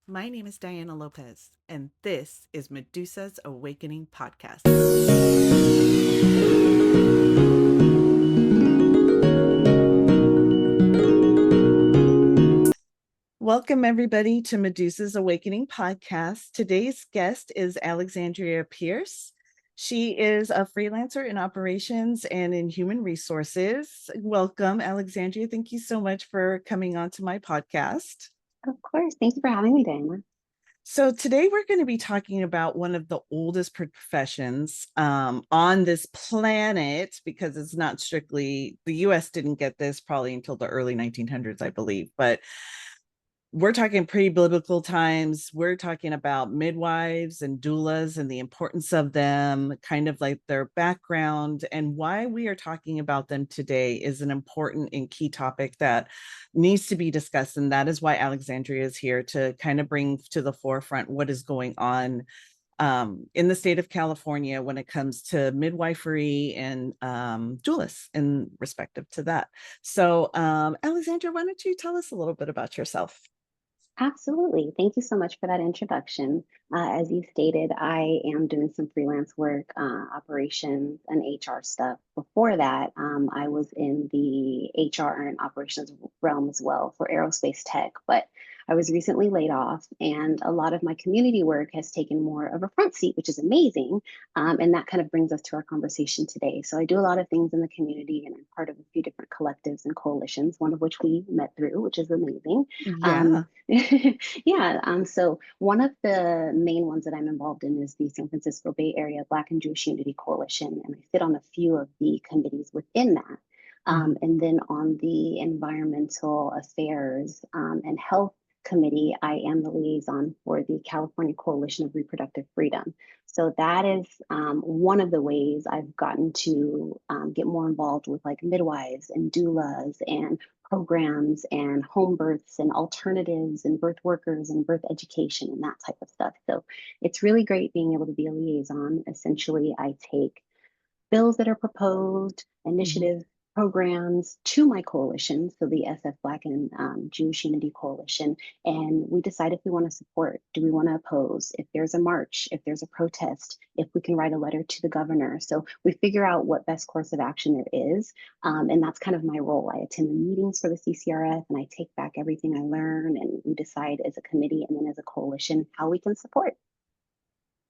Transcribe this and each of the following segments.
My name is Diana Lopez, and this is Medusa's Awakening Podcast. Welcome, everybody, to Medusa's Awakening Podcast. Today's guest is Alexandria Pierce. She is a freelancer in operations and in human resources. Welcome, Alexandria. Thank you so much for coming on to my podcast. Of course. Thank you for having me, Diana. So today we're going to be talking about one of the oldest professions on this planet, because it's not strictly, the US didn't get this probably until the early 1900s, I believe, but we're talking pre-biblical times. We're talking about midwives and doulas and the importance of them, kind of like their background, and why we are talking about them today is an important and key topic that needs to be discussed. And that is why Alexandria is here to kind of bring to the forefront what is going on in the state of California when it comes to midwifery and doulas in respective to that. So, Alexandra, why don't you tell us a little bit about yourself? Absolutely. Thank you so much for that introduction. As you stated, I am doing some freelance work, operations and HR stuff. Before that, I was in the HR and operations realm as well for aerospace tech, but I was recently laid off, and a lot of my community work has taken more of a front seat, which is amazing. And that kind of brings us to our conversation today. So I do a lot of things in the community, and I'm part of a few different collectives and coalitions, one of which we met through, which is amazing. Yeah. Yeah, so one of the main ones that I'm involved in is the San Francisco Bay Area Black and Jewish Unity Coalition, and I sit on a few of the committees within that. Mhm. And then on the Environmental Affairs and Health Committee, I am the liaison for the California Coalition of Reproductive Freedom. So that is one of the ways I've gotten to get more involved with like midwives and doulas and programs and home births and alternatives and birth workers and birth education and that type of stuff. So it's really great being able to be a liaison. Essentially, I take bills that are proposed, Mhm. initiatives, programs to my coalition, so the SF Black and Jewish Unity Coalition, and we decide if we want to support, do we want to oppose, if there's a march, if there's a protest, if we can write a letter to the governor. So we figure out what best course of action there is, and that's kind of my role. I attend the meetings for the CCRF, and I take back everything I learn, and we decide as a committee and then as a coalition how we can support.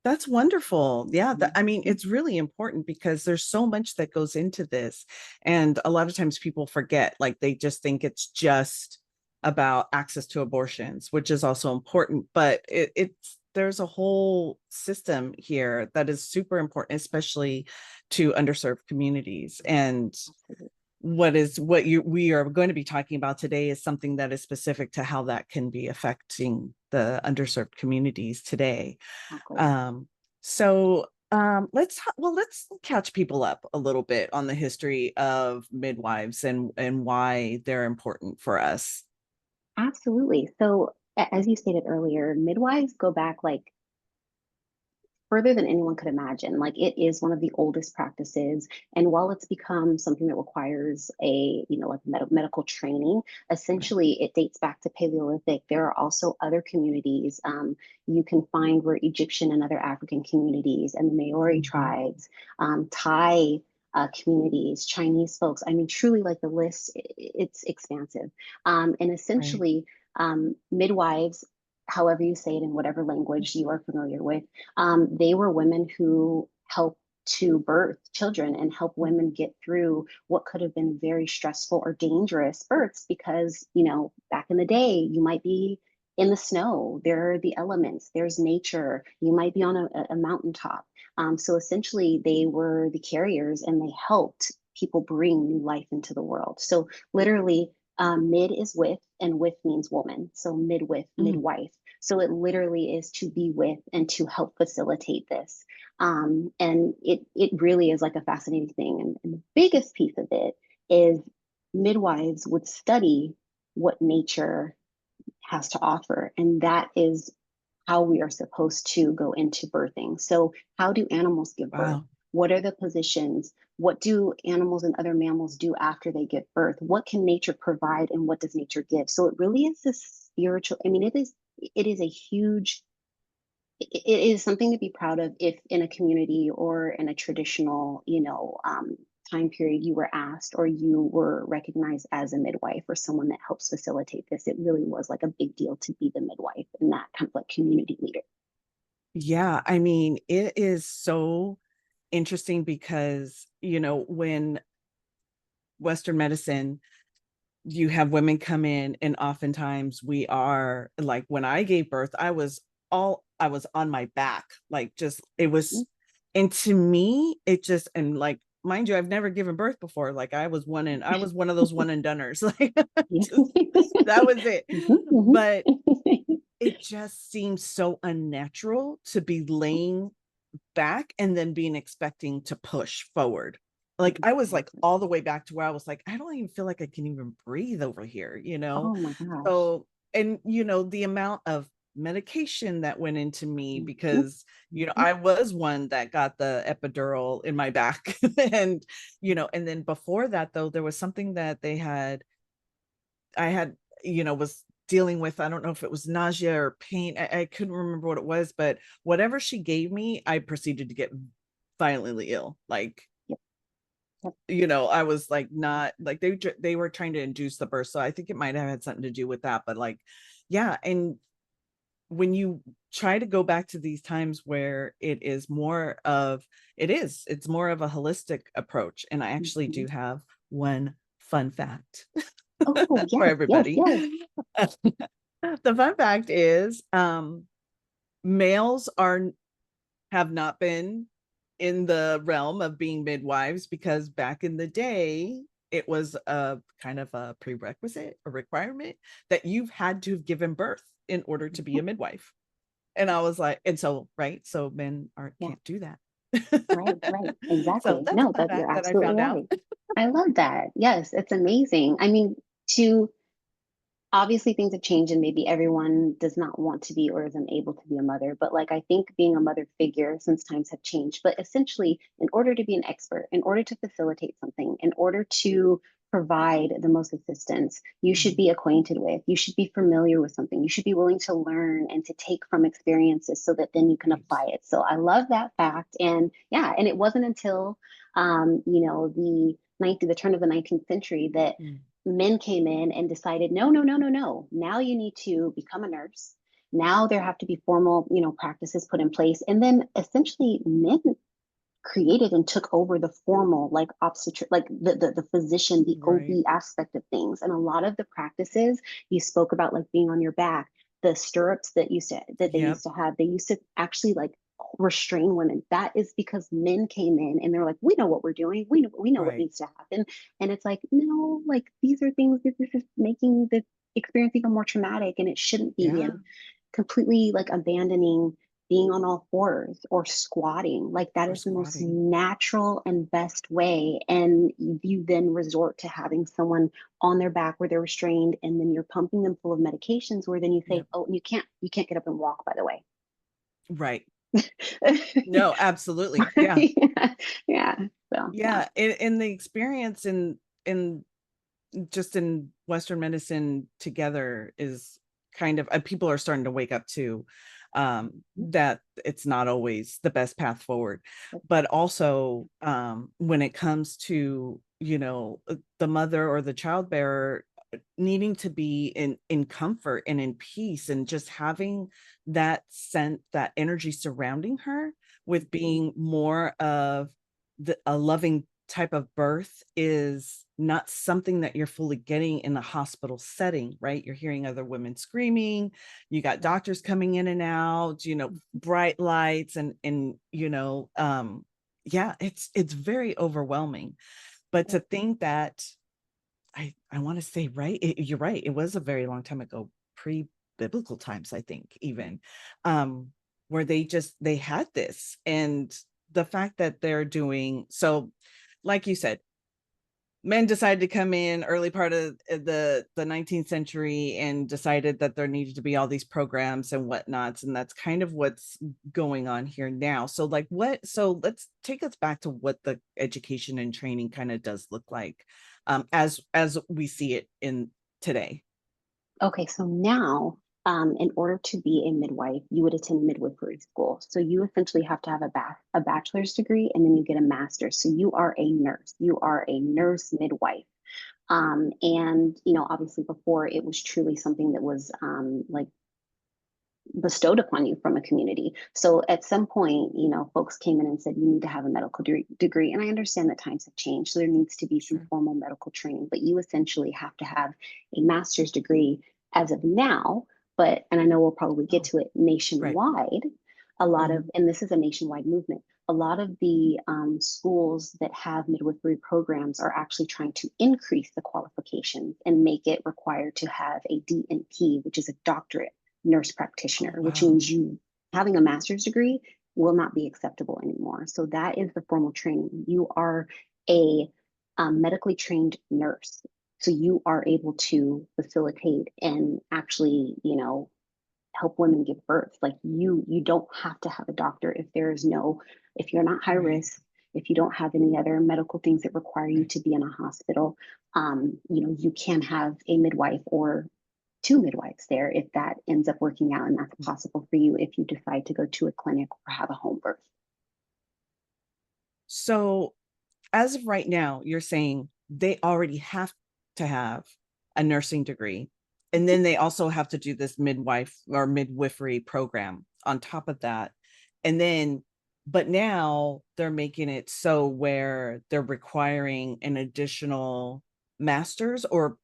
That's wonderful. Yeah, I mean, Mhm. it's really important because there's so much that goes into this. And a lot of times people forget, like they just think it's just about access to abortions, which is also important, but it's there's a whole system here that is super important, especially to underserved communities. And Absolutely. what you we are going to be talking about today is something that is specific to how that can be affecting the underserved communities today. Oh, great. Let's catch people up a little bit on the history of midwives and why they're important for us. Absolutely. So, as you stated earlier, midwives go back like further than anyone could imagine. Like it is one of the oldest practices, and while it's become something that requires a like medical training, Right. essentially it dates back to Paleolithic. There are also other communities you can find where Egyptian and other African communities and the Maori Mhm. tribes, Thai. Communities, Chinese folks. I mean, truly, like the list, it's expansive. And Right. essentially, midwives, however you say it in whatever language you are familiar with, they were women who helped to birth children and help women get through what could have been very stressful or dangerous births because, back in the day, you might be in the snow, there are the elements, there's nature, you might be on a mountaintop. So essentially, they were the carriers and they helped people bring new life into the world. So literally, mid is with, and with means woman. So midwife, Mm. midwife. So it literally is to be with and to help facilitate this. And it really is like a fascinating thing. And the biggest piece of it is midwives would study what nature has to offer. And that is how we are supposed to go into birthing. So, how do animals give birth? Wow. What are the positions? What do animals and other mammals do after they give birth? What can nature provide and what does nature give? So, it really is this spiritual, I mean, it is it is a huge, it is something to be proud of if in a community or in a traditional, time period you were asked or you were recognized as a midwife or someone that helps facilitate this. It really was like a big deal to be the midwife and that kind of like community leader. Yeah, I mean, it is so interesting because, when Western medicine, you have women come in, and oftentimes we are like, when I gave birth, I was on my back, like, just it was, and to me, it just, and like, mind you, I've never given birth before. Like, I was one of those one and doneers. Like, just, that was it. But it just seems so unnatural to be laying back and then being expecting to push forward. Like, I was like Exactly. all the way back to where I was like, I don't even feel like I can even breathe over here, Oh my gosh. So, and the amount of medication that went into me, Mhm, because mhm. I was one that got the epidural in my back. And and then before that, though, there was something that I had, was dealing with. I don't know if it was nausea or pain. I couldn't remember what it was, but whatever she gave me, I proceeded to get violently ill. Like, Yep, yep. I was like, not like, they were trying to induce the birth. So I think it might have had something to do with that. But like, yeah. And when you try to go back to these times where it's more of a holistic approach. And I actually Mhm. do have one fun fact Oh, for yes, yes, everybody. yes. The fun fact is, males have not been in the realm of being midwives, because back in the day, it was a kind of a prerequisite, a requirement, that you've had to have given birth in order to be Mhm. a midwife. And I was like, and so, right, so men aren't Yeah, can't do that. right, right. So Exactly. that's a No, fun that you're fact that I absolutely found out. right. I love that. Yes, it's amazing. I mean, to obviously things have changed and maybe everyone does not want to be or isn't able to be a mother, but like I think being a mother figure since times have changed, but essentially in order to be an expert, in order to facilitate something, in order to provide the most assistance, you should Mhm. be acquainted with, you should be familiar with something, you should be willing to learn and to take from experiences so that then you can Right. apply it. So I love that fact. And yeah, and it wasn't until the turn of the 19th century that Mm. men came in and decided, no, no, no, no, no. Now you need to become a nurse. Now there have to be formal, practices put in place. And then essentially men created and took over the formal, like obstetric, like the physician, the Right. OB aspect of things. And a lot of the practices you spoke about, like being on your back, the stirrups that they Yep. used to have, they used to actually like restrain women. That is because men came in and they're like, we know what we're doing. We know what Right. needs to happen. And it's like, no, like these are things that this is making the experience even more traumatic and it shouldn't be. Yeah. And completely like abandoning being on all fours or squatting. Like that Or is the most squatting. natural and best way. And you then resort to having someone on their back where they're restrained, and then you're pumping them full of medications. Where then you say, Yep. "Oh, you can't get up and walk." By the way. Right. No, absolutely. Yeah. Yeah, yeah. So yeah. Yeah. In the experience in just in Western medicine together is kind of, people are starting to wake up to, that it's not always the best path forward. But also, when it comes to, the mother or the child bearer needing to be in comfort and in peace, and just having that sense, that energy surrounding her, with being more of a loving type of birth, is not something that you're fully getting in a hospital setting, right? You're hearing other women screaming, you got doctors coming in and out, bright lights, and yeah, it's very overwhelming. But to think that, I want to say, right, you're right, it was a very long time ago, pre-biblical times, I think, even, where they had this. And the fact that they're doing so, like you said, men decided to come in early part of the 19th century and decided that there needed to be all these programs and whatnots, and that's kind of what's going on here now. So like, so let's take us back to what the education and training kind of does look like, as we see it in today. Okay, so now In order to be a midwife, you would attend midwifery school. So you essentially have to have a bachelor's degree and then you get a master's. So you are a nurse. You are a nurse midwife. And obviously before it was truly something that was like bestowed upon you from a community. So at some point, folks came in and said, you need to have a medical degree. And I understand that times have changed. So there needs to be some Sure. formal medical training, but you essentially have to have a master's degree as of now. And I know we'll probably get Oh, to it right. nationwide. A lot Mhm. of, and this is a nationwide movement, a lot of the schools that have midwifery programs are actually trying to increase the qualifications and make it required to have a DNP, which is a doctorate nurse Oh, practitioner, which wow. means you having a master's degree will not be acceptable anymore. So that is the formal training. You are a medically trained nurse. So you are able to facilitate and actually, help women give birth. Like you don't have to have a doctor if you're not high Right. risk, if you don't have any other medical things that require you Right. to be in a hospital. You can have a midwife or two midwives there if that ends up working out and that's possible for you if you decide to go to a clinic or have a home birth. So, as of right now, you're saying they already have to have a nursing degree. And then they also have to do this midwife or midwifery program on top of that. And then, but now they're making it so where they're requiring an additional master's, or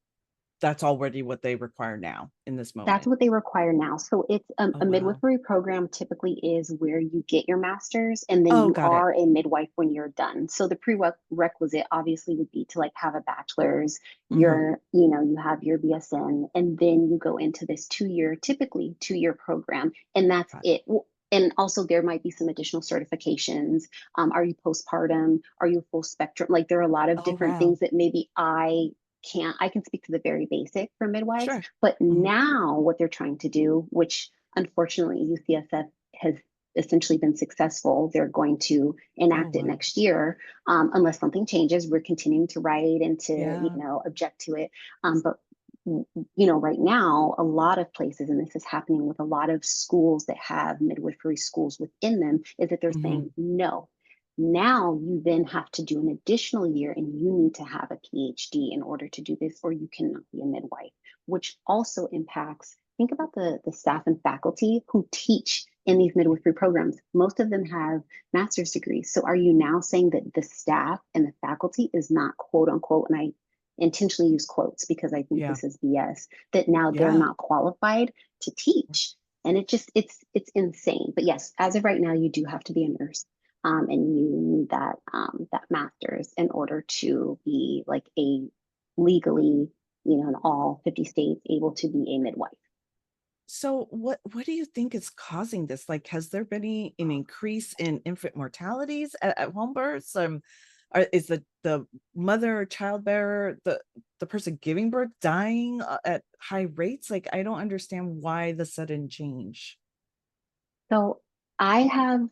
that's already what they require now in this That's moment. what they require now. So it's Oh, a wow. midwifery program typically is where you get your master's and then Oh, you got it. are a midwife when you're done. So the prerequisite obviously would be to like have a bachelor's, Hmm. you have your BSN, and then you go into this typically 2 year program, and that's Got it. And also there might be some additional certifications. Are you postpartum? Are you full spectrum? Like there are a lot of Oh, different wow. things that maybe I can speak to the very basic for midwives, Sure. but Mhm. now what they're trying to do, which unfortunately UCSF has essentially been successful, they're going to Oh, enact it wow. next year, unless something changes. We're continuing to write and to Yeah. object to it, but right now a lot of places, and this is happening with a lot of schools that have midwifery schools within them, is that they're saying Hmm. no. Now you then have to do an additional year and you need to have a PhD in order to do this, or you cannot be a midwife, which also impacts, think about the staff and faculty who teach in these midwifery programs. Most of them have master's degrees. So are you now saying that the staff and the faculty is not quote unquote, and I intentionally use quotes because I think Yeah. this is BS, that now they're Yeah. not qualified to teach? And it's insane. But yes, as of right now, you do have to be a nurse, and you need that master's in order to be like a legally, in all 50 states, able to be a midwife. So what do you think is causing this? Like, has there been an increase in infant mortalities at home births? Is the mother or child bearer, the person giving birth dying at high rates? Like, I don't understand why the sudden change. So I have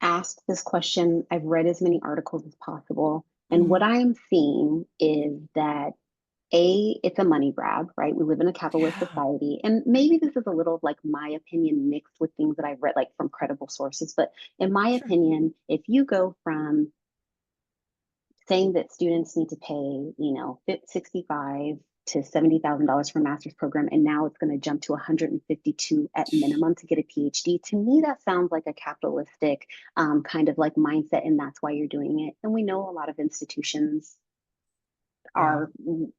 asked this question. I've read as many articles as possible. And what Mhm. I am seeing is that it's a money grab, right? We live in a capitalist Yeah. society. And maybe this is a little of like my opinion mixed with things that I've read like from credible sources. But in my Sure. opinion, if you go from saying that students need to pay, 65 to $70,000 for a master's program, and now it's going to jump to 152 at minimum to get a PhD. To me, that sounds like a capitalistic kind of like mindset, and that's why you're doing it. And we know a lot of institutions Yeah. are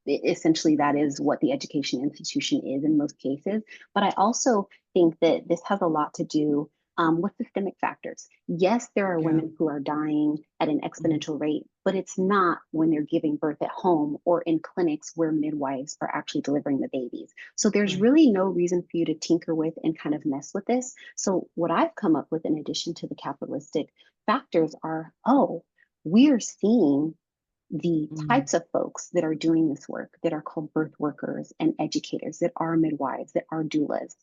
essentially that is what the education institution is in most cases. But I also think that this has a lot to do with systemic factors. Yes, there are Yeah. women who are dying at an Mhm. exponential rate, but it's not when they're giving birth at home or in clinics where midwives are actually delivering the babies. So there's Right. really no reason for you to tinker with and kind of mess with this. So what I've come up with in addition to the capitalistic factors are, oh, we're seeing the Mhm. types of folks that are doing this work that are called birth workers and educators, that are midwives, that are doulas.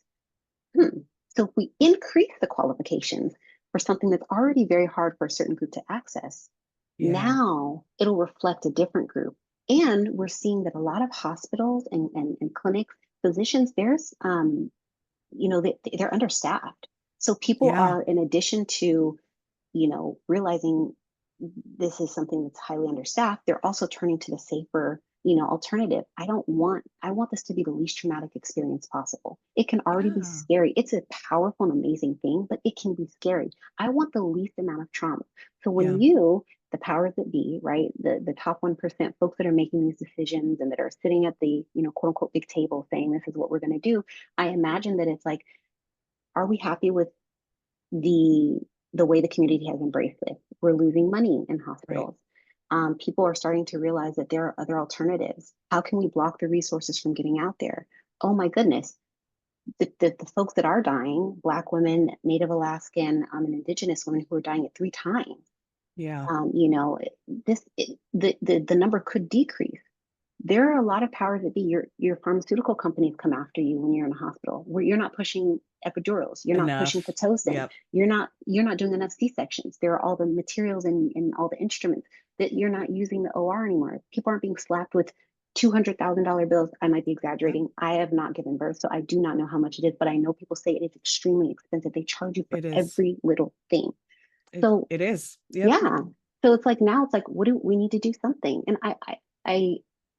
Hmm. So if we increase the qualifications for something that's already very hard for a certain group to access, Yeah. now it'll reflect a different group. And we're seeing that a lot of hospitals and clinics, physicians, they're understaffed. So people Yeah. are, in addition to, realizing this is something that's highly understaffed, they're also turning to the safer, alternative. I want this to be the least traumatic experience possible. It can already be Yeah. scary. It's a powerful and amazing thing, but it can be scary. I want the least amount of trauma. So Yeah. when the powers that be, right, the top 1%, folks that are making these decisions and that are sitting at the, quote unquote big table saying this is what we're going to do, I imagine that it's like, are we happy with the the way the community has embraced this? We're losing money in Right. hospitals. People are starting to realize that there are other alternatives. How can we block the resources from getting out there? Oh my goodness, the folks that are dying, Black women, Native Alaskan, and Indigenous women who are dying at 3 times. Yeah. You know, the number could decrease. There are a lot of powers that be. Your pharmaceutical companies come after you when you're in a hospital, where you're not pushing epidurals, you're not pushing Enough. pitocin, Yep. you're not doing enough C-sections. There are all the materials and all the instruments that you're not using the OR anymore. People aren't being slapped with $200,000 bills. I might be Yep. exaggerating. I have not given birth, so I do not know how much it is, but I know people say it is extremely expensive. They charge you for It is. every little thing. It So it is. Yep. yeah. So it's like now it's like, what do we need to do something? And I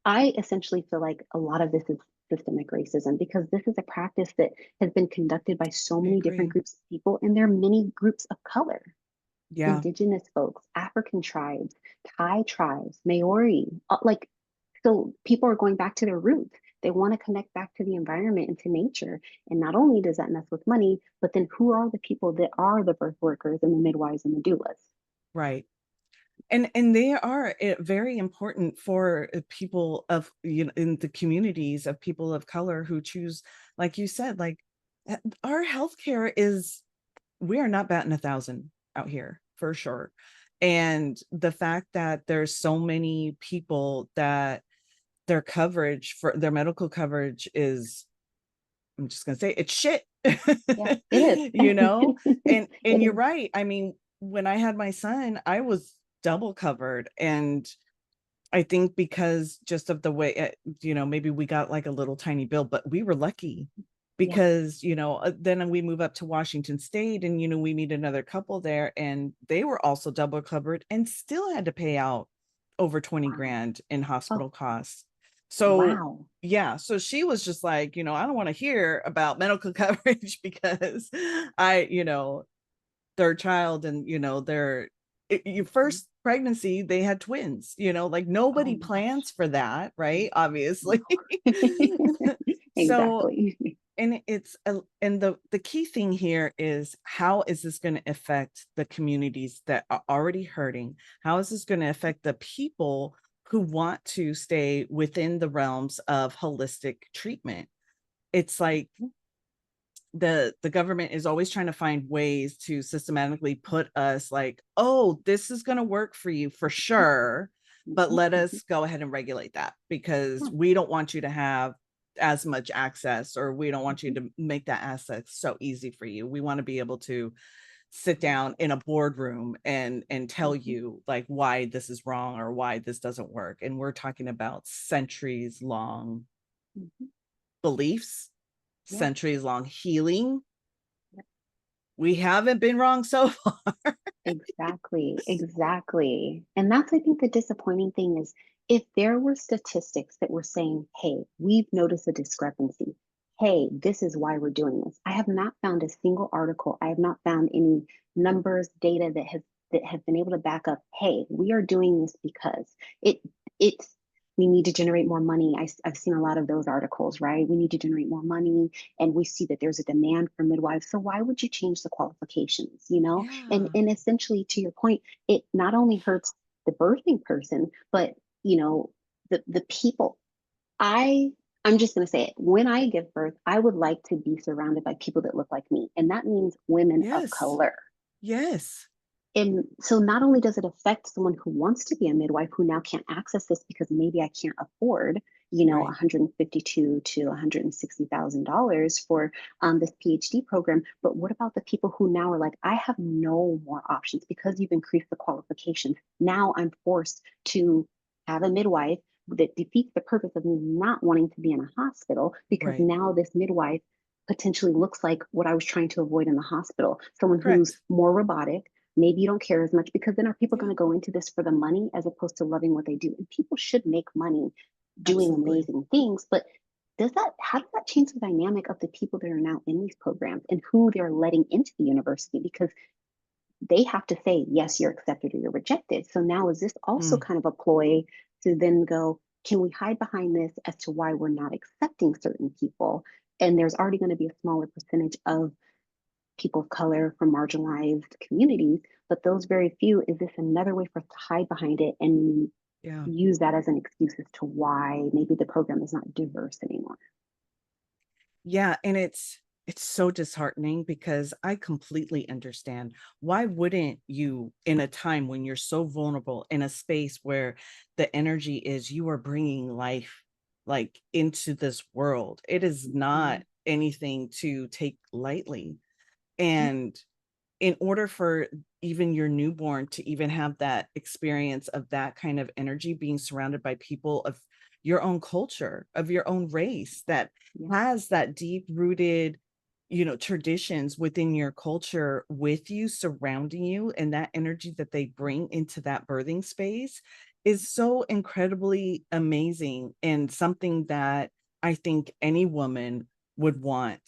I essentially feel like a lot of this is systemic racism because this is a practice that has been conducted by so I many different agree. groups of people, and there are many groups of color, Yeah. indigenous folks, African tribes, Thai tribes, Maori, like so people are going back to their roots. They want to connect back to the environment and to nature. And not only does that mess with money, but then who are the people that are the birth workers and the midwives and the doulas? Right. And they are very important for people of, in the communities of people of color who choose, like you said, like our healthcare is, we are not batting 1,000 out here for sure. And the fact that there's so many people that their coverage for their medical coverage is, I'm just gonna say it's shit. Yeah, it is. you know, and It you're is. right. I mean, when I had my son, I was double covered. And I think because just of the way, maybe we got like a little tiny bill, but we were lucky Yeah. because, then we move up to Washington State and, we meet another couple there and they were also double covered and still had to pay out over 20 Wow. grand in Oh, hospital costs. So, wow. yeah, so she was just like, I don't want to hear about medical coverage because third child and their your Mhm. first pregnancy they had twins, like Oh nobody my gosh. plans for that, right? Obviously. No. So, Exactly. and the key thing here is, how is this going to affect the communities that are already hurting? How is this going to affect the people who want to stay within the realms of holistic treatment? It's like the government is always trying to find ways to systematically put us like, oh, this is going to work for you for sure, but Mhm, let mhm. us go ahead and regulate that because Yeah. we don't want you to have as much access, or we don't want you Mhm. to make that access so easy for you. We want to be able to sit Yeah. down in a boardroom and tell Mhm, you like why this is wrong or why this doesn't work. And we're talking about centuries long mhm. beliefs, Yeah. centuries long healing. Yeah. We haven't been wrong so far. Exactly, exactly. And that's, I think, the disappointing thing is if there were statistics that were saying, hey, we've noticed a discrepancy. Hey, this is why we're doing this. I have not found a single article. I have not found any numbers, data that have been able to back up, hey, we are doing this because it it's we need to generate more money. I've seen a lot of those articles, right? We need to generate more money, and we see that there's a demand for midwives. So why would you change the qualifications, you know? And Yeah. and essentially, to your point, it not only hurts the birthing person, but you know, the people. I I'm just going to say it. When I give birth, I would like to be surrounded by people that look like me, and that means women of Yes. color. Yes. And so not only does it affect someone who wants to be a midwife who now can't access this because maybe I can't afford, Right. 152 to $160,000 for this PhD program, but what about the people who now are like, I have no more options because you've increased the qualifications. Now I'm forced to have a midwife that defeats the purpose of me not wanting to be in a hospital, because Right. now this midwife potentially looks like what I was trying to avoid in the hospital. Someone who's Correct. more robotic. Maybe you don't care as much, because then are people going Yeah, to go into this for the money as opposed to loving what they do? And people should make money doing absolutely. amazing things, but how does that change the dynamic of the people that are now in these programs and who they're letting into the university? Because they have to say, yes, you're accepted or you're rejected. So now is this also Mm, kind of a ploy to then go, can we hide behind this as to why we're not accepting certain people? And there's already going to be a smaller percentage of people of color from marginalized communities, but those very few, is this another way for us to hide behind it and yeah. use that as an excuse as to why maybe the program is not diverse anymore? Yeah, and it's so disheartening because I completely understand. Why wouldn't you, in a time when you're so vulnerable, in a space where the energy is you are bringing life like into this world? It is not Mhm. anything to take lightly. Yeah. And in order for even your newborn to even have that experience of that kind of energy, being surrounded by people of your own culture, of your own race, that Yeah. has that deep rooted, traditions within your culture with you, surrounding you, and that energy that they bring into that birthing space is so incredibly amazing, and something that I think any woman would want,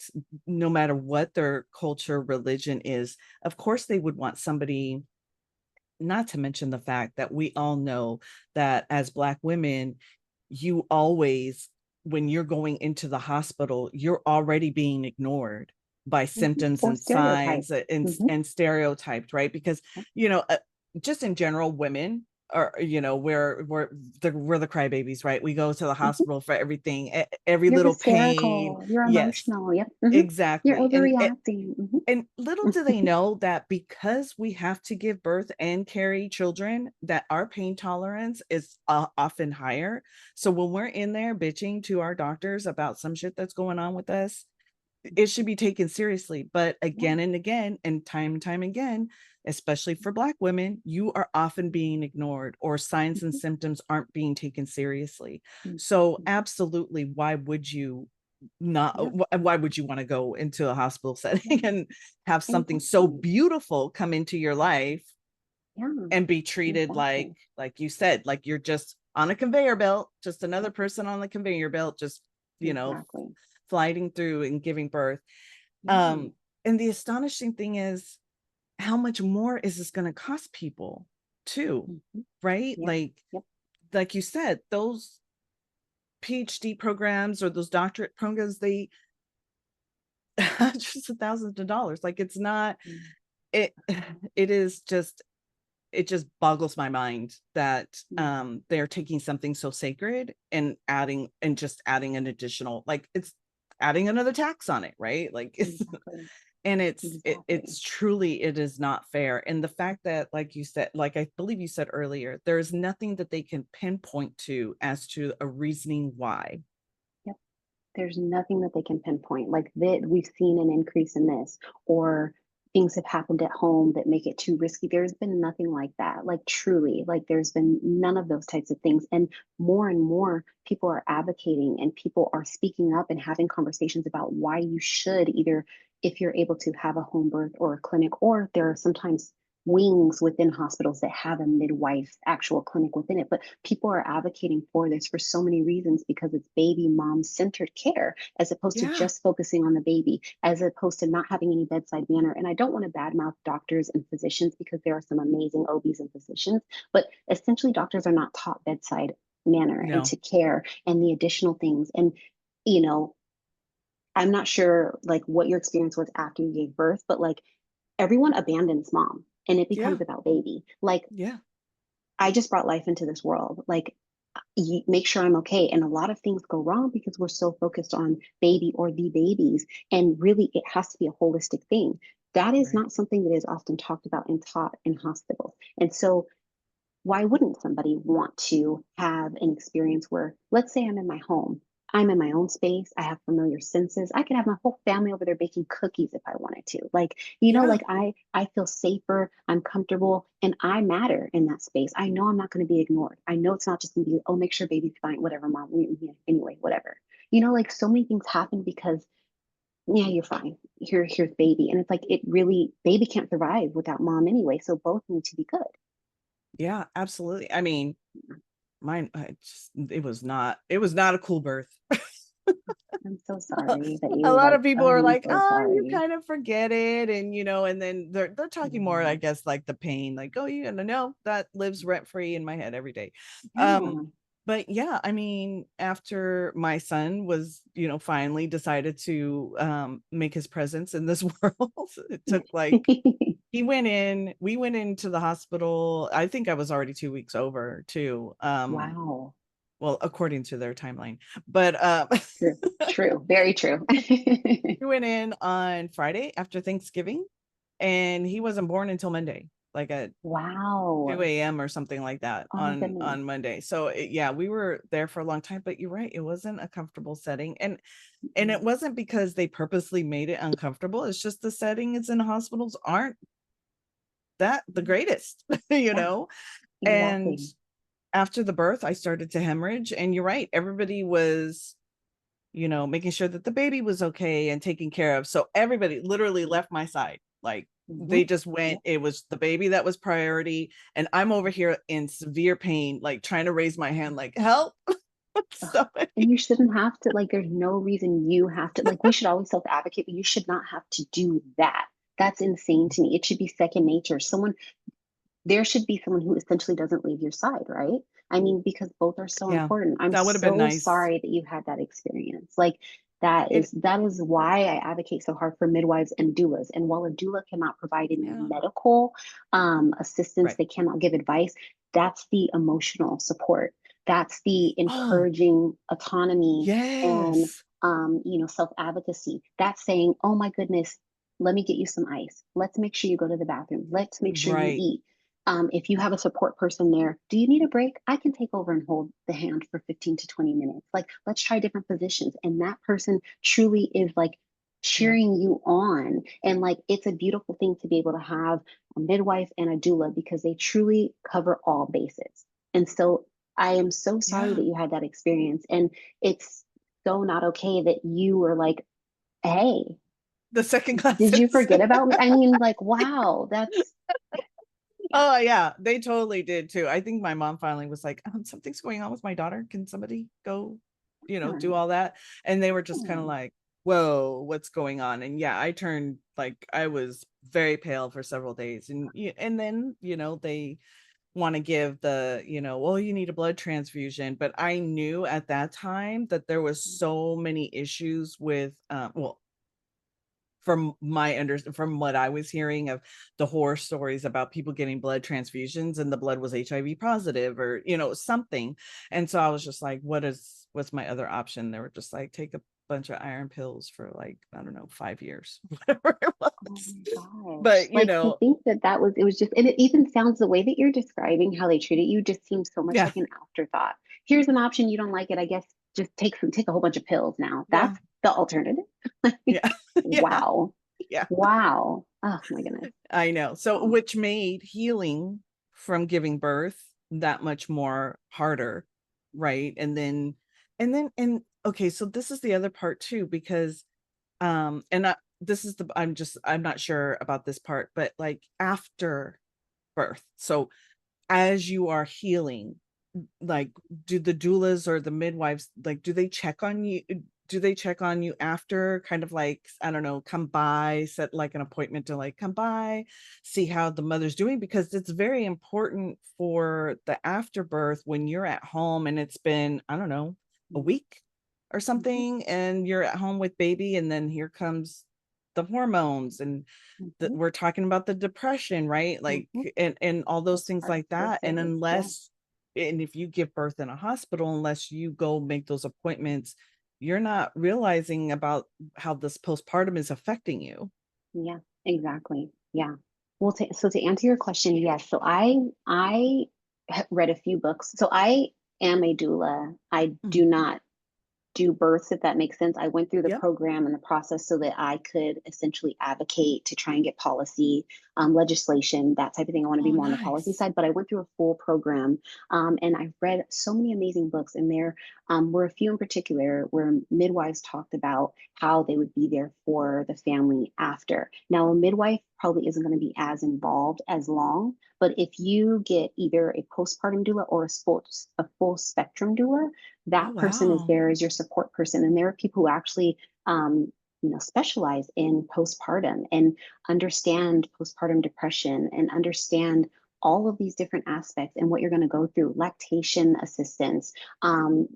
no matter what their culture, religion is. Of course, they would want somebody, not to mention the fact that we all know that as Black women, you always, when you're going into the hospital, you're already being ignored by symptoms Or and signs, stereotyped. and stereotyped, right? Because, Yep. you know, uh, just in general, women are, we're the crybabies, right? We go to the Mhm. hospital for everything, every You're little pain. hysterical. You're Yes, emotional. Yep. You're exactly. overreacting. And little do they know that because we have to give birth and carry children, that our pain tolerance is often higher. So when we're in there bitching to our doctors about some shit that's going on with us, it should be taken seriously. But Yeah. again and again, and time again, especially for Black women, you are often being ignored, or signs and Mhm. symptoms aren't being taken seriously. Mhm. So Mhm. absolutely, why would you not, Yeah. why would you want to go into a hospital Yeah. setting and have something so Exactly. beautiful come into your life Yeah. and be treated Exactly. like you said, like you're just on a conveyor belt, just another person on the conveyor belt, just, you know Exactly. sliding through and giving birth. Yeah. um and the astonishing thing is, how much more is this going to cost people too, Mhm. right? Yeah. Yep. Like you said, those PhD programs or those doctorate programs, they hundreds of thousands of dollars. Like, it's not, Mm. it it is just, it just boggles my mind that Mm. they're taking something so sacred and adding an additional, like, it's adding another tax on it, right? Like, it's, Exactly. and Exactly. it's truly, it is not fair. And the fact that, like you said, like I believe you said earlier, there's nothing that they can pinpoint to as to a reasoning why. Yep. There's nothing that they can pinpoint like that we've seen an increase in this, or things have happened at home that make it too risky. There's been nothing like that, like truly, like there's been none of those types of things. And more people are advocating and people are speaking up and having conversations about why you should either, if you're able to, have a home birth or a clinic, or there are sometimes wings within hospitals that have a midwife actual clinic within it. But people are advocating for this for so many reasons, because it's baby mom centered care as opposed to Yeah, just focusing on the baby, as opposed to not having any bedside manner. And I don't want to badmouth doctors and physicians, because there are some amazing OBs and physicians, but essentially doctors are not taught bedside manner and no, to care and the additional things. And, you know, I'm not sure like what your experience was after you gave birth, but like everyone abandons mom and it yeah, becomes about baby. Like, yeah, I just brought life into this world. Like, make sure I'm okay. And a lot of things go wrong because we're so focused on baby or the babies. And really, it has to be a holistic thing. That is right, not something that is often talked about and taught in hospitals. And so, why wouldn't somebody want to have an experience where, let's say I'm in my home I'm in my own space. I have familiar senses. I could have my whole family over there baking cookies if I wanted to. Like, Yeah. like I feel safer, I'm comfortable, and I matter in that space. I know I'm not going to be ignored. I know it's not just going to be, oh, make sure baby's fine, whatever, mom. Anyway, whatever. Like so many things happen because yeah, you're fine. Here's baby. And it's like it really baby can't survive without mom anyway. So both need to be good. Yeah, absolutely. I mean, it was not a cool birth. I'm so sorry that A you lot like of people are I'm like, so oh, you sorry. kind of forget it. And and then they're talking more, I Yeah. guess, like the pain, like, oh, you know, that lives rent free in my head every day. Um, Yeah. but yeah, I mean, after my son was, finally decided to make his presence in this world, it took like we went into the hospital. I think I was already 2 weeks over too. Wow. Well, according to their timeline. But True. True. Very true. we went in on Friday after Thanksgiving, and he wasn't born until Monday, like at Wow. 2 a.m. or something like that Oh my goodness. on Monday. So yeah, we were there for a long time, but you're right, it wasn't a comfortable setting. And it Mm. wasn't because they purposely made it uncomfortable. It's just the settings in hospitals aren't that the greatest, you Yeah, know? And exactly. after the birth, I started to hemorrhage. And you're right, everybody was, making sure that the baby was okay and taken care of. So everybody literally left my side. Like Hmm. they just went, it was the baby that was priority. And I'm over here in severe pain, like trying to raise my hand, like, help. Ugh. Somebody. And you shouldn't have to, like, there's no reason you have to, like, we should always self advocate, but you should not have to do that. That's insane to me. It should be second nature. There should be someone who essentially doesn't leave your side, right? I mean, because both are so Yeah, important. I'm that would have been so nice. sorry that you had that experience. Like It, that is why I advocate so hard for midwives and doulas. And while a doula cannot provide any yeah, medical assistance, right. they cannot give advice. That's the emotional support. That's the Oh, encouraging autonomy and yes. self advocacy. That's saying, oh my goodness, let me get you some ice. Let's make sure you go to the bathroom. Let's make sure you Right. eat. If you have a support person there, do you need a break? I can take over and hold the hand for 15 to 20 minutes. Like, let's try different positions. And that person truly is like Yeah. cheering you on. And like, it's a beautiful thing to be able to have a midwife and a doula because they truly cover all bases. And so I am so sorry Yeah. that you had that experience. And it's so not okay that you were like, hey, The second class did you forget citizen. about me? I mean, like, wow, that's, yeah. Oh yeah, they totally did too. I think my mom finally was like, something's going on with my daughter. Can somebody go, do all that? And they were just kind of Yeah. like, whoa, what's going on? And yeah, I turned like I was very pale for several days. And then, they want to give the, well, you need a blood transfusion. But I knew at that time that there was so many issues with well, from what I was hearing of the horror stories about people getting blood transfusions and the blood was HIV positive or something. And so I was just like, what's my other option? They were just like, take a bunch of iron pills for like, I don't know, 5 years, whatever it Oh was. my gosh. But Like to think that it was just, and it even sounds the way that you're describing how they treated you just seems so much yeah, like an afterthought. Here's an option. You don't like it. I guess just take a whole bunch of pills now. yeah, That's the alternative. yeah, yeah, Wow. yeah. Wow. Oh my goodness. I know. So Oh, which made healing from giving birth that much more harder, right? And okay, so this is the other part too, because and this is I'm not sure about this part, but like after birth. So as you are healing, like do the doulas or the midwives, like do they check on you, after, kind of like, I don't know, come by, set like an appointment to like come by, see how the mother's doing, because it's very important for the afterbirth when you're at home and it's been, I don't know, a week or mhm, something, and you're at home with baby, and then here comes the hormones, and that mhm, we're talking about the depression, right? Like, mhm. and all those things Postpartum like that. And versus, yeah, if you give birth in a hospital, unless you go make those appointments, you're not realizing about how this postpartum is affecting you. yeah, exactly. Yeah. Well, so to answer your question, yes. So I read a few books. So I am a doula. I do Mhm. not do births, if that makes sense. I went through the Yep. program and the process so that I could essentially advocate to try and get policy, legislation, that type of thing. I want to be Oh, more on the policy nice. side, but I went through a full program, and I've read so many amazing books. And there were a few in particular where midwives talked about how they would be there for the family after. Now, a midwife probably isn't going to be as involved as long, but if you get either a postpartum doula or a full spectrum doula, Oh, that person is wow. there as your support person. And there are people who actually, specialize in postpartum and understand postpartum depression and understand all of these different aspects and what you're going to go through, lactation assistance, um,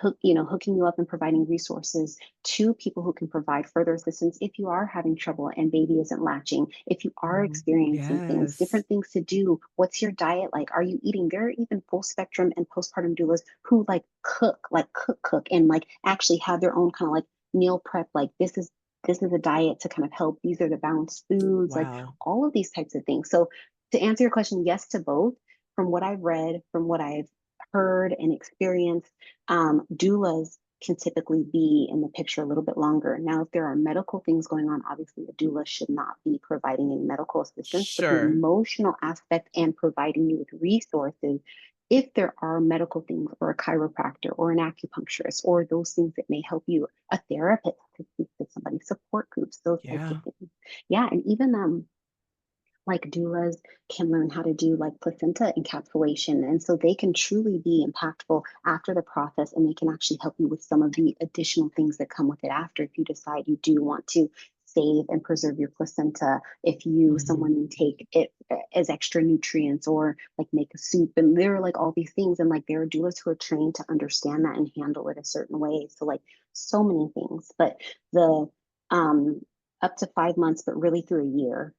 hooking you up and providing resources to people who can provide further assistance if you are having trouble and baby isn't latching, if you are Mhm. experiencing things, Yes. different things to do. What's your diet like? Are you eating? There are even full spectrum and postpartum doulas who like cook and like actually have their own kind of like meal prep. Like this is a diet to kind of help. These are the balanced foods, like Wow. all of these types of things. So to answer your question, yes to both. From what I've read, from what I've heard and experienced, doulas can typically be in the picture a little bit longer. Now, if there are medical things going on, obviously a doula should not be providing any medical assistance, but the Sure. emotional aspect and providing you with resources, if there are medical things or a chiropractor or an acupuncturist or those things that may help you, a therapist to speak to somebody, support groups, those types of Yeah. things. Yeah, and even like doulas can learn how to do like placenta encapsulation. And so they can truly be impactful after the process and they can actually help you with some of the additional things that come with it after if you decide you do want to save and preserve your placenta, if you Mhm. someone take it as extra nutrients or like make a soup. And there are like all these things and like there are doulas who are trained to understand that and handle it a certain way. So like so many things, but the um up to 5 months but really through a year,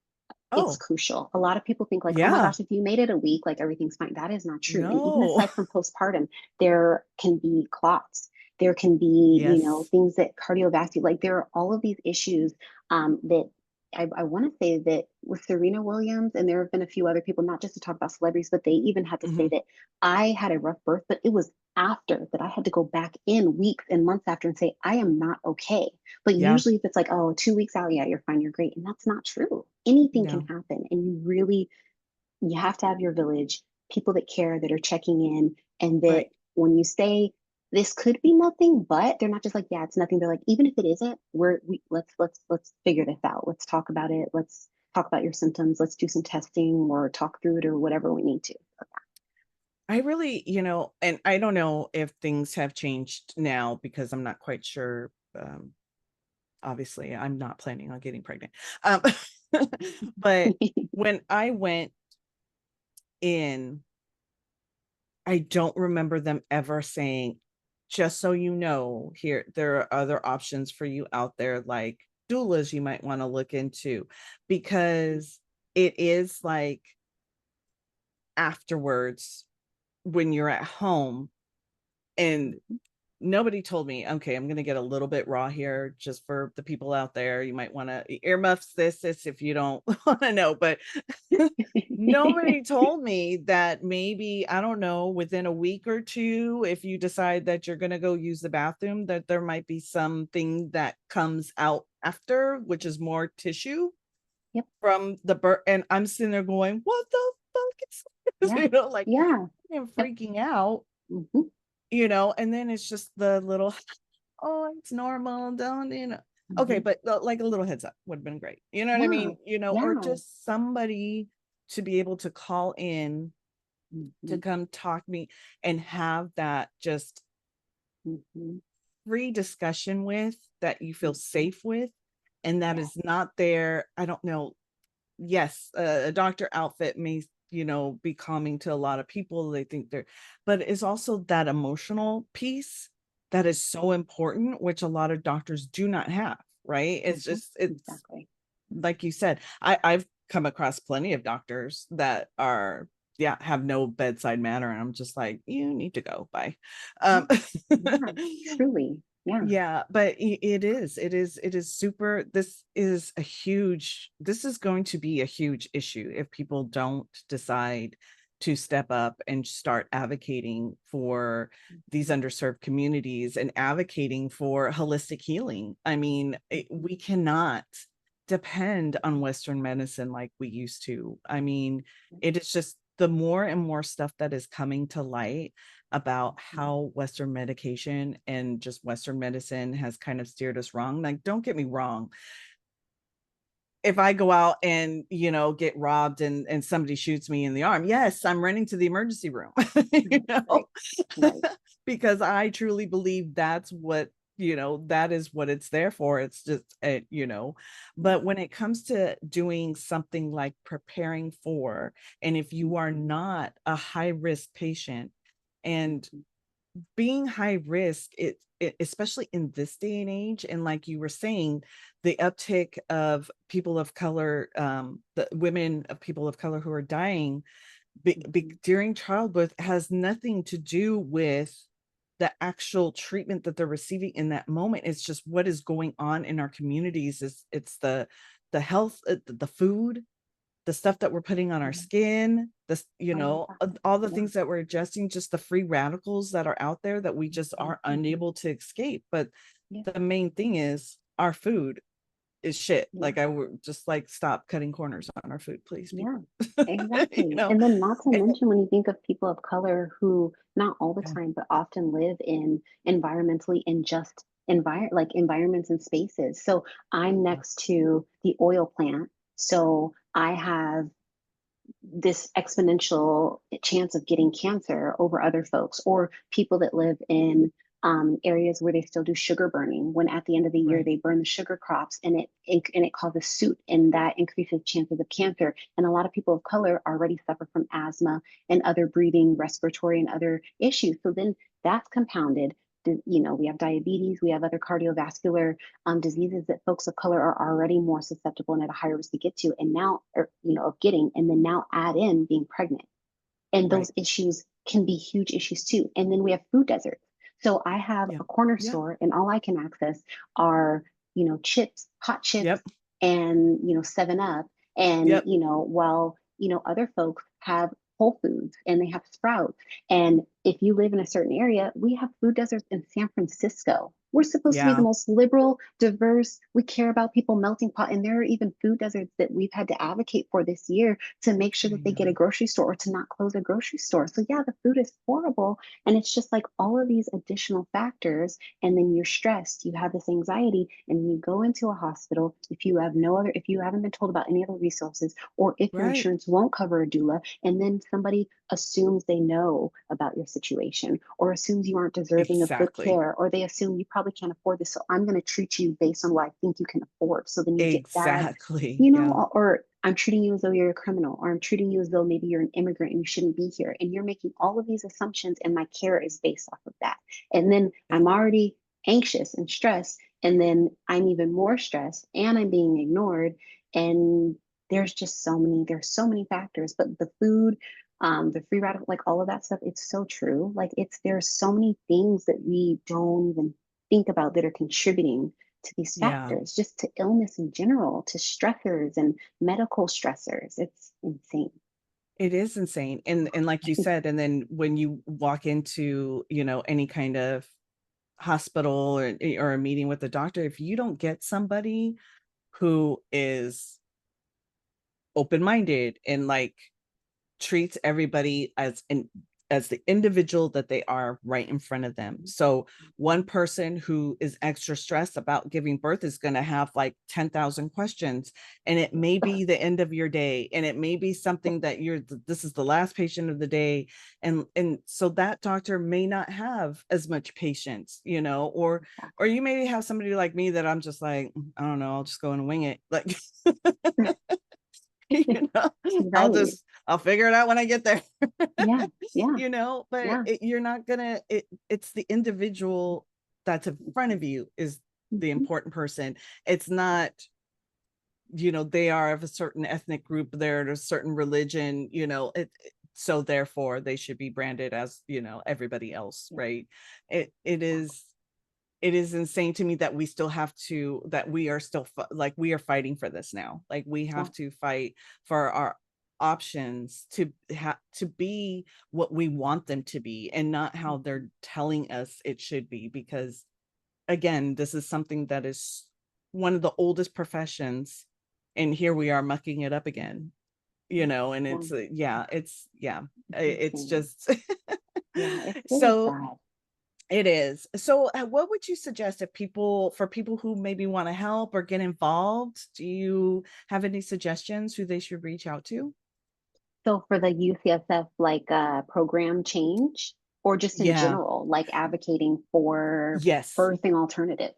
it's Oh, crucial. A lot of people think like, oh my yeah. gosh, if you made it a week, like everything's fine. That is not true. And even No. aside from postpartum, there can be clots. There can be, Yes. things that cardiovascular, like there are all of these issues that I want to say that with Serena Williams, and there have been a few other people, not just to talk about celebrities, but they even had to say Mhm. that I had a rough birth, but it was after that I had to go back in weeks and months after and say, I am not okay. But Yeah. usually, if it's like, oh, 2 weeks out, yeah, you're fine, you're great. And that's not true. Anything can No. happen. And you have to have your village, people that care, that are checking in, and that Right. when you say this could be nothing, but they're not just like, yeah, it's nothing. They're like, even if it isn't, let's figure this out. Let's talk about it. Let's talk about your symptoms. Let's do some testing or talk through it or whatever we need to. I really, and I don't know if things have changed now because I'm not quite sure. Obviously, I'm not planning on getting pregnant. Um, but when I went in, I don't remember them ever saying, just so you know, here, there are other options for you out there, like doulas you might want to look into, because it is like afterwards when you're at home and nobody told me, okay, I'm going to get a little bit raw here just for the people out there. You might want to earmuffs this if you don't want to know, but nobody told me that maybe, I don't know, within a week or two, if you decide that you're going to go use the bathroom, that there might be something that comes out after, which is more tissue Yep. from the birth. And I'm sitting there going, what the fuck is this? Yeah. Like Yeah. I'm Yep. freaking out, Hmm. and then it's just the little, oh, it's normal, don't, okay, Hmm. but like a little heads up would have been great. You know what I Yeah. mean? Or Yeah. just somebody to be able to call in to Hmm. come talk to me and have that just Hmm. free discussion with, that you feel Hmm. safe with, and that Yeah. is not there. I don't know. Yes, a doctor outfit may, be calming to a lot of people. They think they're, but it's also that emotional piece that is so important, which a lot of doctors do not have, right? Hmm. It's Exactly. like you said, I've come across plenty of doctors that are, yeah, have no bedside manner. And I'm just like, you need to go. Bye. Yeah. Um, Yeah. Truly. Yeah. yeah, but it is super. This is going to be a huge issue if people don't decide to step up and start advocating for these underserved communities and advocating for holistic healing. I mean, we cannot depend on Western medicine like we used to. I mean, it is just the more and more stuff that is coming to light about how Western medication and just Western medicine has kind of steered us wrong. Like, don't get me wrong, if I go out and, get robbed and somebody shoots me in the arm, yes, I'm running to the emergency room, Right. Right. because I truly believe that's what, that is what it's there for. It's just, but when it comes to doing something like preparing for, and if you are not a high risk patient, and being high risk, especially in this day and age, and like you were saying, the uptick of people of color, the women of people of color who are dying during childbirth, has nothing to do with the actual treatment that they're receiving in that moment. It's just what is going on in our communities. It's the health, the food, the stuff that we're putting on our skin, this, all the Yeah. things that we're adjusting, just the free radicals that are out there that we just are unable to escape. But Yeah. the main thing is our food is shit. Yeah. Like, I would just like, stop cutting corners on our food, please, Yeah, people. exactly. You know, And then not to and mention when you think of people of color who not all the yeah, time, but often live in environmentally unjust environments and spaces. So I'm yeah, next to the oil plant. So I have this exponential chance of getting cancer over other folks or people that live in areas where they still do sugar burning when at the end of the year right, they burn the sugar crops and it causes soot and that increases chances of cancer, and a lot of people of color already suffer from asthma and other breathing respiratory and other issues, so then that's compounded. We have diabetes, we have other cardiovascular diseases that folks of color are already more susceptible and at a higher risk to get to, and now, or, of getting, and then now add in being pregnant. And right, those issues can be huge issues too. And then we have food deserts. So I have yeah, a corner yeah, store and all I can access are, chips, hot chips, yep, and, 7 Up. And, yep, while, other folks have Whole Foods and they have Sprouts. And if you live in a certain area, we have food deserts in San Francisco. We're supposed to be the yeah, most liberal, diverse. We care about people melting pot. And there are even food deserts that we've had to advocate for this year to make sure I that they get a know, grocery store or to not close a grocery store. So yeah, the food is horrible. And it's just like all of these additional factors. And then you're stressed, you have this anxiety, and you go into a hospital. If you haven't been told about any other resources, or if your right, insurance won't cover a doula, and then somebody assumes they know about your situation or assumes you aren't deserving of good exactly, care, or they assume you probably can't afford this. So I'm going to treat you based on what I think you can afford. So then you get bad, exactly, yeah, or I'm treating you as though you're a criminal, or I'm treating you as though maybe you're an immigrant and you shouldn't be here. And you're making all of these assumptions, and my care is based off of that. And then yeah, I'm already anxious and stressed. And then I'm even more stressed and I'm being ignored. And there's so many factors, but the food, the free radical, like all of that stuff, it's so true. Like there's so many things that we don't even think about that are contributing to these yeah. factors, just to illness in general, to stressors and medical stressors. It's insane. It is insane. And like you said, and then when you walk into, any kind of hospital, or a meeting with the doctor, if you don't get somebody who is open-minded and like treats everybody as the individual that they are right in front of them. So one person who is extra stressed about giving birth is going to have like 10,000 questions, and it may be the end of your day, and it may be something that this is the last patient of the day, and so that doctor may not have as much patience, or you maybe have somebody like me that I'm just like, I don't know, I'll just go and wing it, like, you know, Right. I'll figure it out when I get there. Yeah. Yeah. But Yeah. you're not gonna, it's the individual that's in front of you is the Mhm. important person. It's not, they are of a certain ethnic group, they're of a certain religion, so therefore they should be branded as, everybody else, Yeah. right? It is insane to me that we are still like, we are fighting for this now. Like, we Yeah. have to fight for options to be what we want them to be and not how Mhm. they're telling us it should be, because again, this is something that is one of the oldest professions, and here we are mucking it up again, Yeah, and yeah, it's it's insane. just Yeah, it's really so sad. it is. So what would you suggest if for people who maybe want to help or get involved? Do you have any suggestions who they should reach out to? So for the UCSF like program change, or just in Yeah. general, like advocating for Yes. birthing alternatives.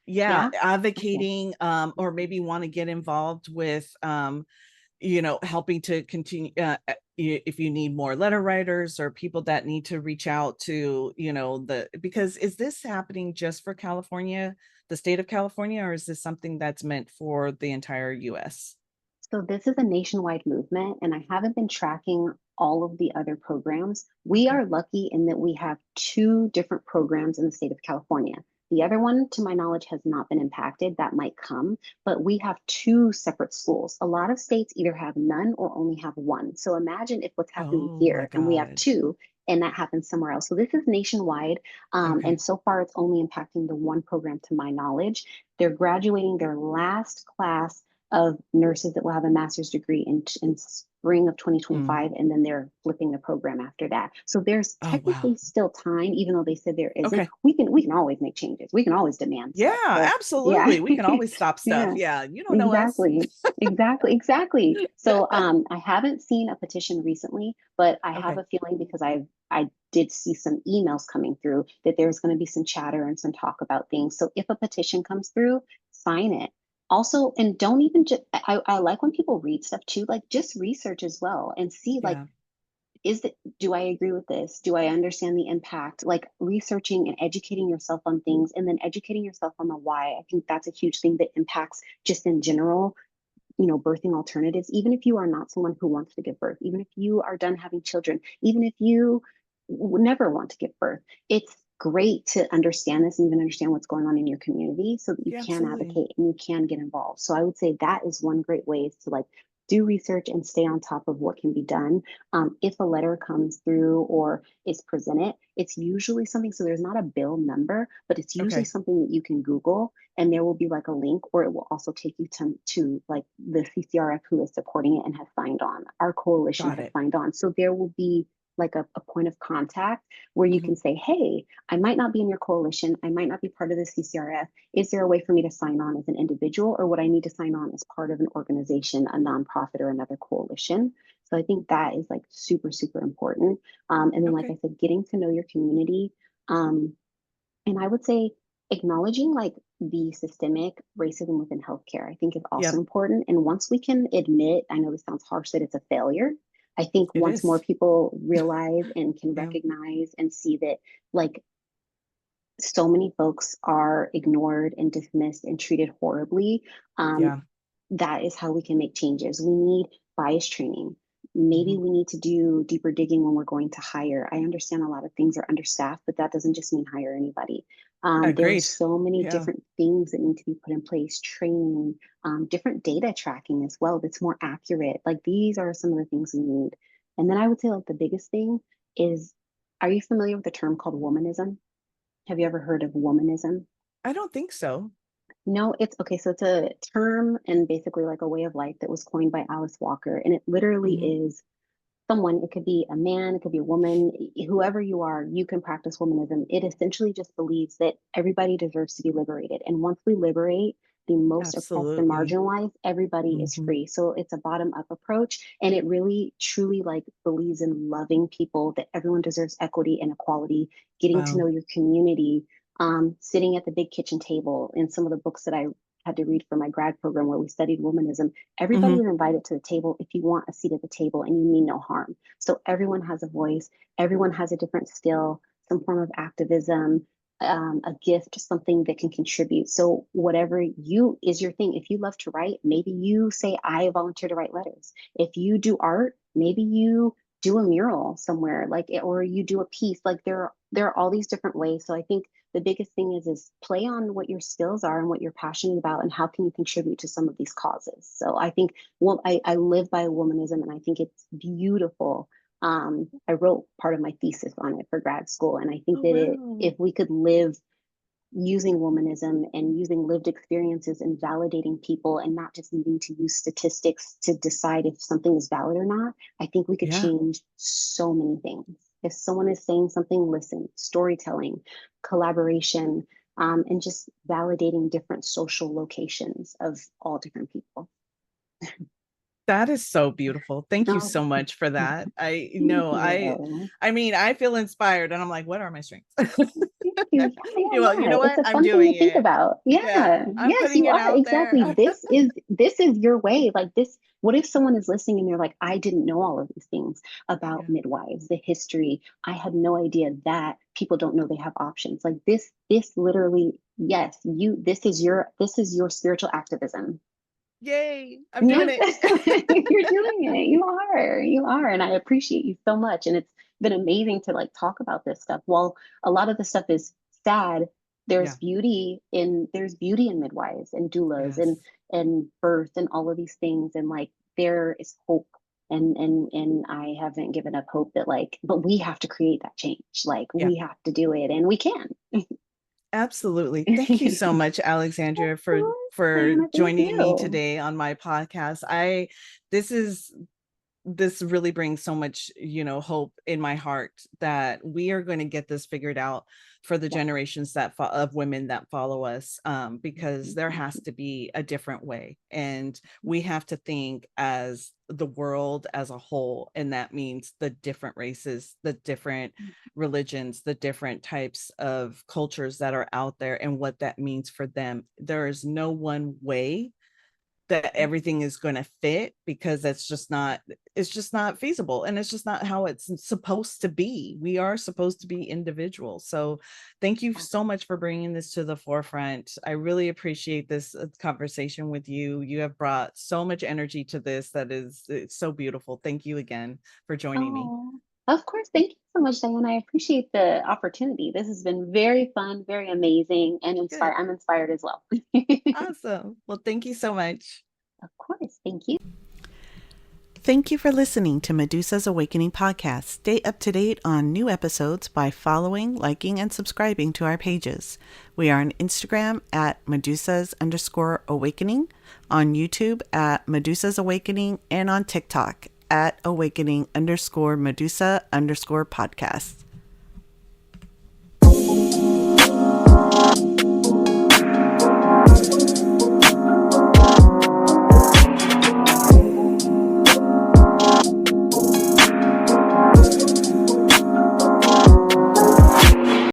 Yeah, Yeah. Okay. advocating, or maybe want to get involved with, helping to continue, if you need more letter writers or people that need to reach out to, because is this happening just for California, the state of California, or is this something that's meant for the entire US? So this is a nationwide movement, and I haven't been tracking all of the other programs. We Okay. are lucky in that we have two different programs in the state of California. The other one, to my knowledge, has not been impacted. That might come, but we have two separate schools. A lot of states either have none or only have one. So imagine if what's happening Oh my here and we have God. two and that happens somewhere else. So this is nationwide. Okay. And so far, it's only impacting the one program to my knowledge. They're graduating their last class of nurses that will have a master's degree in spring of Mm. 2025, and then they're flipping the program after that. So there's Oh wow. technically still time, even though they said there isn't. Okay. We can always make changes. We can always demand stuff. Yeah, So yeah, absolutely. We can always stop stuff. yeah, Yeah, you don't know us. exactly. Exactly. So I haven't seen a petition recently, but I have Okay. a feeling because I did see some emails coming through that there's going to be some chatter and some talk about things. So if a petition comes through, sign it. Also, and don't even just, I like when people read stuff too, like just research as well and see like, Yeah. do I agree with this? Do I understand the impact? Like researching and educating yourself on things and then educating yourself on the why. I think that's a huge thing that impacts just in general, birthing alternatives, even if you are not someone who wants to give birth, even if you are done having children, even if you would never want to give birth, it's great to understand this and even understand what's going on in your community so that you Yeah, can absolutely. advocate and you can get involved. So I would say that is one great way to like do research and stay on top of what can be done. If a letter comes through or is presented, it's usually something, so there's not a bill number, but it's usually Okay. something that you can Google and there will be like a link, or it will also take you to like the CCRF who is supporting it and has signed on. Our coalition Got has it. signed on. So there will be like a point of contact where you Mhm. can say, hey, I might not be in your coalition. I might not be part of the CCRF. Is there a way for me to sign on as an individual, or would I need to sign on as part of an organization, a nonprofit, or another coalition? So I think that is like super, super important. And then, like I Okay. said, getting to know your community. Um, and I would say acknowledging like the systemic racism within healthcare, I think is also Yep, important. And once we can admit, I know this sounds harsh, that it's a failure, I think it once more is. people realize and can Yeah. recognize and see that like so many folks are ignored and dismissed and treated horribly, um, Yeah. that is how we can make changes. We need bias training. Maybe Mhm. we need to do deeper digging when we're going to hire. I understand a lot of things are understaffed, but that doesn't just mean hire anybody. There are Agreed. so many Yeah. different things that need to be put in place, training, different data tracking as well that's more accurate. Like these are some of the things we need. And then I would say like the biggest thing is, are you familiar with the term called womanism? Have you ever heard of womanism? I don't think so. No, it's okay. So it's a term and basically like a way of life that was coined by Alice Walker. And it literally Mhm. is someone, it could be a man, it could be a woman, whoever you are, you can practice womanism. It essentially just believes that everybody deserves to be liberated. And once we liberate the most oppressed and Absolutely. marginalized, everybody is Mhm. free. So it's a bottom up approach. And it really truly like believes in loving people, that everyone deserves equity and equality, getting to Wow. know your community, sitting at the big kitchen table. In some of the books that I had to read for my grad program where we studied womanism, everybody Mhm. was invited to the table if you want a seat at the table and you mean no harm. So everyone has a voice, everyone has a different skill, some form of activism, a gift, something that can contribute. So whatever you is your thing. If you love to write, maybe you say, I volunteer to write letters. If you do art, maybe you do a mural somewhere, like, or you do a piece. Like there are all these different ways. So I think the biggest thing is play on what your skills are and what you're passionate about and how can you contribute to some of these causes. So I think, well, I live by womanism and I think it's beautiful. I wrote part of my thesis on it for grad school, and I think Oh, that wow. if we could live using womanism and using lived experiences and validating people and not just needing to use statistics to decide if something is valid or not, I think we could Yeah. change so many things. If someone is saying something, listen, storytelling, collaboration, and just validating different social locations of all different people. That is so beautiful. Thank you Oh, so much for that. I thank know you. I mean, I feel inspired and I'm like, what are my strengths? Thank you. Yeah, Well, you yeah, know yeah. It's what? a I'm fun thing doing to think it. about. Yeah. Yeah. I'm Yes, putting you it are. out there. Exactly. This is your way. Like this, what if someone is listening and they're like, I didn't know all of these things about Yeah. midwives, the history. I had no idea that people don't know they have options. Like this literally, yes, this is your spiritual activism. Yay. I'm doing Yes, it. you're doing it. You are. And I appreciate you so much. And it's been amazing to like talk about this stuff. While a lot of the stuff is sad, Yeah. there's beauty in midwives and doulas and Yes. birth and all of these things. And like there is hope. And I haven't given up hope that like, but we have to create that change. Like Yeah. we have to do it and we can. Absolutely. Thank you so much, Alexandria, for Diana, thank joining me you. today on my podcast. This is this really brings so much, hope in my heart that we are going to get this figured out for the Yeah. generations of women that follow us, because there has to be a different way, and we have to think as the world as a whole, and that means the different races, the different religions, the different types of cultures that are out there, and what that means for them. There is no one way that everything is going to fit, because it's just not feasible, and it's just not how it's supposed to be. We are supposed to be individuals. So thank you so much for bringing this to the forefront. I really appreciate this conversation with you. You have brought so much energy to this that is, it's so beautiful. Thank you again for joining me. Oh, of course. Thank you so much, Diane. I appreciate the opportunity. This has been very fun, very amazing, and Good. I'm inspired as well. Awesome. Well, thank you so much. Of course. Thank you. Thank you for listening to Medusa's Awakening podcast. Stay up to date on new episodes by following, liking, and subscribing to our pages. We are on Instagram at Medusas_awakening, on YouTube at Medusa's Awakening, and on TikTok at Awakening_Medusa_podcast.